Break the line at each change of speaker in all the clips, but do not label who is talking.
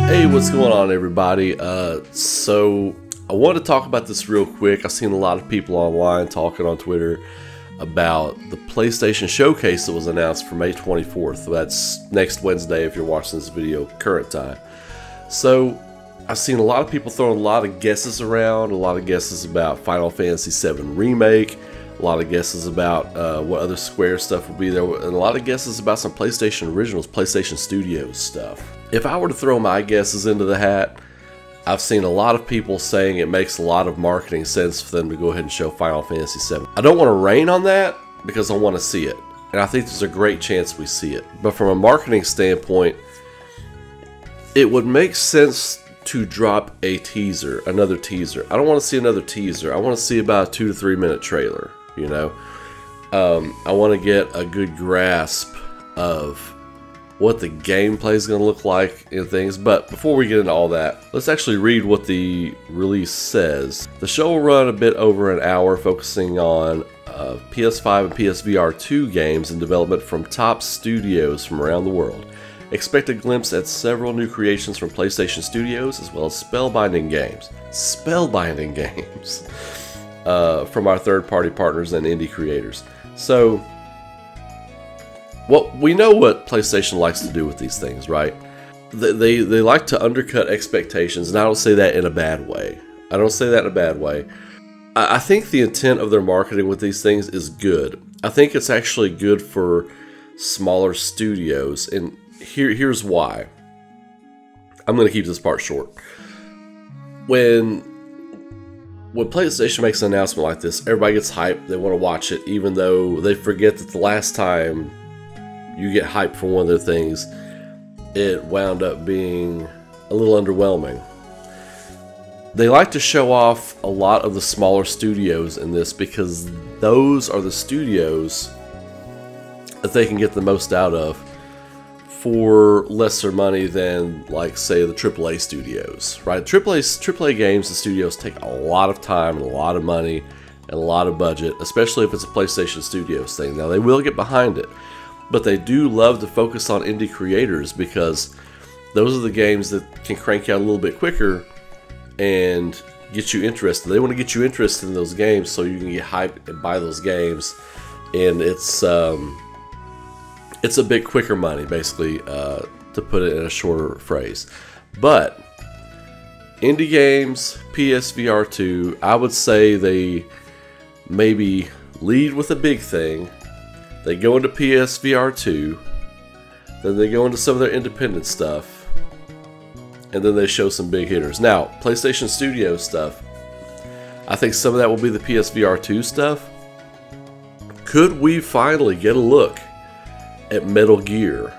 Hey, what's going on, everybody? So I want to talk about this real quick. I've seen a lot of people online talking on Twitter about the PlayStation Showcase that was announced for May 24th. That's next Wednesday if you're watching this video current time. So I've seen a lot of people throwing a lot of guesses around, a lot of guesses about Final Fantasy VII Remake, a lot of guesses about what other Square stuff will be there, and a lot of guesses about some PlayStation Originals, PlayStation Studios stuff. If I were to throw my guesses into the hat, I've seen a lot of people saying it makes a lot of marketing sense for them to go ahead and show Final Fantasy VII. I don't want to rain on that because I want to see it, and I think there's a great chance we see it. But from a marketing standpoint, it would make sense to drop a teaser, another teaser. I don't want to see another teaser. I want to see about a 2 to 3 minute trailer, you know? I want to get a good grasp of what the gameplay is going to look like and things. But before we get into all that, let's actually read what the release says. The show will run a bit over an hour, focusing on PS5 and PSVR 2 games in development from top studios from around the world. Expect a glimpse at several new creations from PlayStation Studios, as well as spellbinding games. Spellbinding games from our third-party partners and indie creators. So, well, we know what PlayStation likes to do with these things, right? They like to undercut expectations, and I don't say that in a bad way. I don't say that in a bad way. I think the intent of their marketing with these things is good. I think it's actually good for smaller studios, and here's why. I'm going to keep this part short. When PlayStation makes an announcement like this, everybody gets hyped. They want to watch it, even though they forget that the last time you get hyped for one of their things, it wound up being a little underwhelming. They like to show off a lot of the smaller studios in this because those are the studios that they can get the most out of for lesser money than, like, say, the AAA studios, right? AAA games and studios take a lot of time and a lot of money and a lot of budget, especially if it's a PlayStation Studios thing. Now, they will get behind it, but they do love to focus on indie creators because those are the games that can crank out a little bit quicker and get you interested. They want to get you interested in those games so you can get hyped and buy those games, and it's a bit quicker money, basically, to put it in a shorter phrase. But indie games, PSVR 2, I would say they maybe lead with a big thing. They go into PSVR 2, then they go into some of their independent stuff, and then they show some big hitters. Now, PlayStation Studios stuff, I think some of that will be the PSVR 2 stuff. Could we finally get a look at Metal Gear?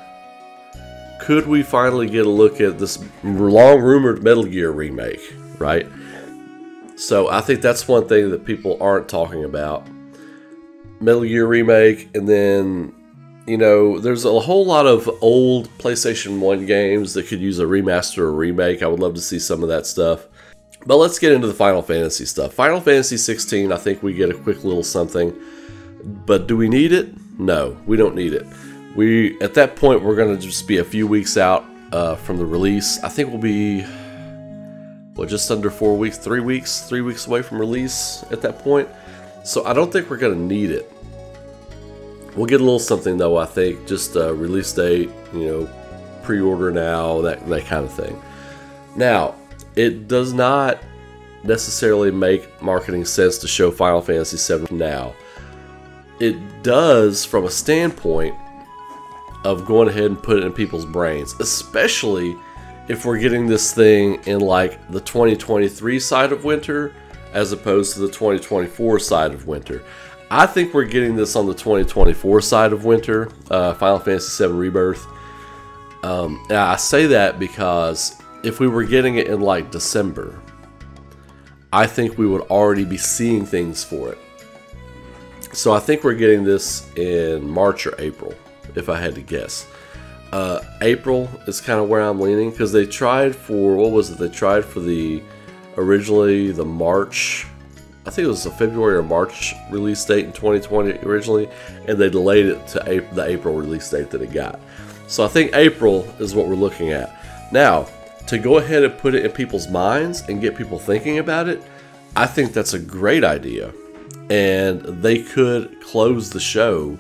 Could we finally get a look at this long-rumored Metal Gear remake, right? So I think that's one thing that people aren't talking about. Metal Gear remake, and then, you know, there's a whole lot of old PlayStation 1 games that could use a remaster or remake. I would love to see some of that stuff. But let's get into the Final Fantasy stuff. Final Fantasy 16, I think we get a quick little something. But do we need it? No, we don't need it. At that point, we're going to just be a few weeks out from the release. I think we'll be, well, just under 4 weeks, 3 weeks away from release at that point. So I don't think we're going to need it. We'll get a little something, though, I think. Just a release date, you know, pre-order now, that kind of thing. Now, it does not necessarily make marketing sense to show Final Fantasy VII now. It does from a standpoint of going ahead and put it in people's brains, especially if we're getting this thing in, like, the 2023 side of winter as opposed to the 2024 side of winter. I think we're getting this on the 2024 side of winter, Final Fantasy VII Rebirth. And I say that because if we were getting it in, like, December, I think we would already be seeing things for it. So I think we're getting this in March or April, if I had to guess. April is kind of where I'm leaning, because they tried for, what was it? They tried for originally the March, I think it was a February or March release date in 2020 originally, and they delayed it to the April release date that it got. So I think April is what we're looking at. Now, to go ahead and put it in people's minds and get people thinking about it, I think that's a great idea. And they could close the show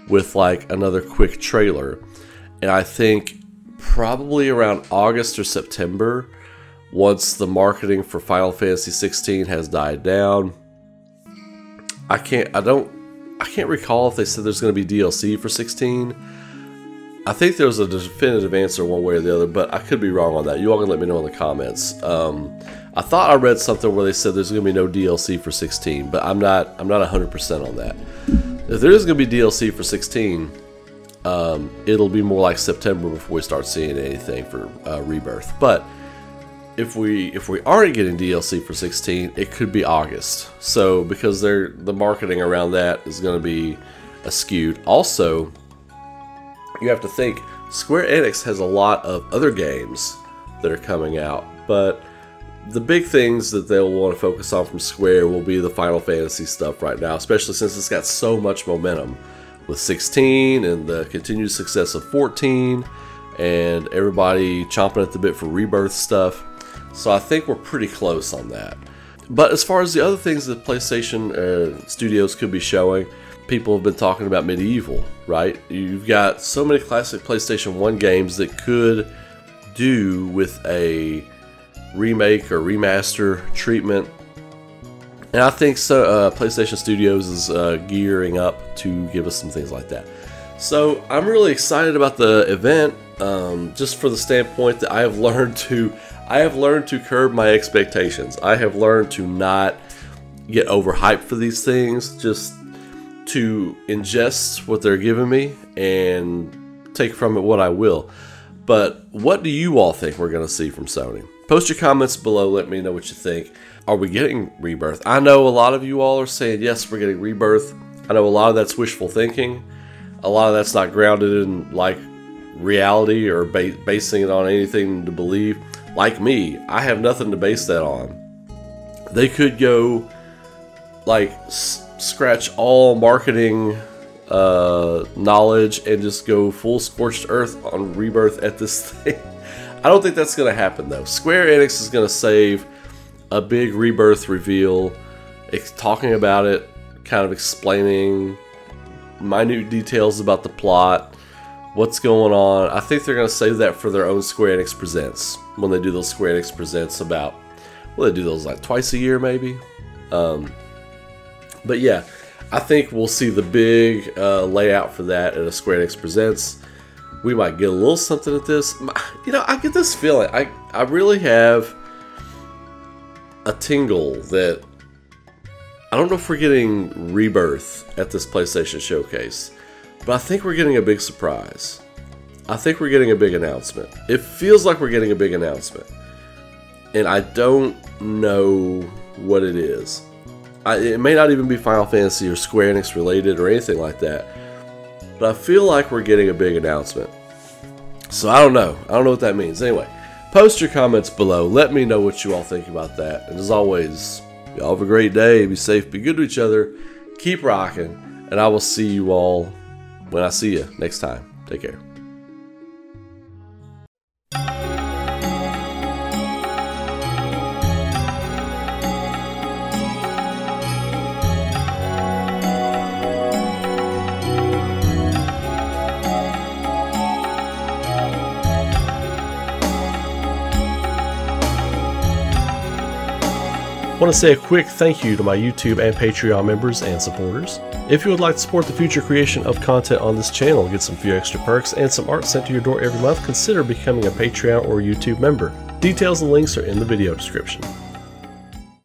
with like another quick trailer. And I think probably around August or September, once the marketing for Final Fantasy 16 has died down. I can't recall if they said there's going to be DLC for 16. I think there was a definitive answer one way or the other, but I could be wrong on that. You all can let me know in the comments. I thought I read something where they said there's going to be no DLC for 16, but I'm not 100% on that. If there is going to be DLC for 16, it'll be more like September before we start seeing anything for Rebirth. But if we aren't getting DLC for 16, it could be August. So because the marketing around that is going to be skewed. Also, you have to think Square Enix has a lot of other games that are coming out, but the big things that they'll want to focus on from Square will be the Final Fantasy stuff right now, especially since it's got so much momentum with 16 and the continued success of 14 and everybody chomping at the bit for Rebirth stuff. So I think we're pretty close on that. But as far as the other things that PlayStation Studios could be showing, people have been talking about Medieval, right? You've got so many classic PlayStation 1 games that could do with a remake or remaster treatment. And I think so. PlayStation Studios is gearing up to give us some things like that. So I'm really excited about the event, just for the standpoint that I have learned to curb my expectations. I have learned to not get overhyped for these things, just to ingest what they're giving me and take from it what I will. But what do you all think we're going to see from Sony? Post your comments below, let me know what you think. Are we getting Rebirth? I know a lot of you all are saying, yes, we're getting Rebirth. I know a lot of that's wishful thinking. A lot of that's not grounded in like reality or basing it on anything to believe. Like me, I have nothing to base that on. They could go like scratch all marketing knowledge and just go full scorched earth on Rebirth at this thing. I don't think that's going to happen though. Square Enix is going to save a big Rebirth reveal, talking about it, kind of explaining minute details about the plot, what's going on. I think they're going to save that for their own Square Enix Presents, when they do those Square Enix Presents about, well, they do those like twice a year maybe. But yeah, I think we'll see the big layout for that at a Square Enix Presents. We might get a little something at this. You know, I get this feeling. I really have a tingle that I don't know if we're getting Rebirth at this PlayStation Showcase, but I think we're getting a big surprise. I think we're getting a big announcement. It feels like we're getting a big announcement, and I don't know what it is. It may not even be Final Fantasy or Square Enix related or anything like that, but I feel like we're getting a big announcement. So I don't know. I don't know what that means. Anyway, post your comments below. Let me know what you all think about that. And as always, y'all have a great day. Be safe. Be good to each other. Keep rocking. And I will see you all when I see you next time. Take care.
I want to say a quick thank you to my YouTube and Patreon members and supporters. If you would like to support the future creation of content on this channel, get some few extra perks and some art sent to your door every month, consider becoming a Patreon or YouTube member. Details and links are in the video description.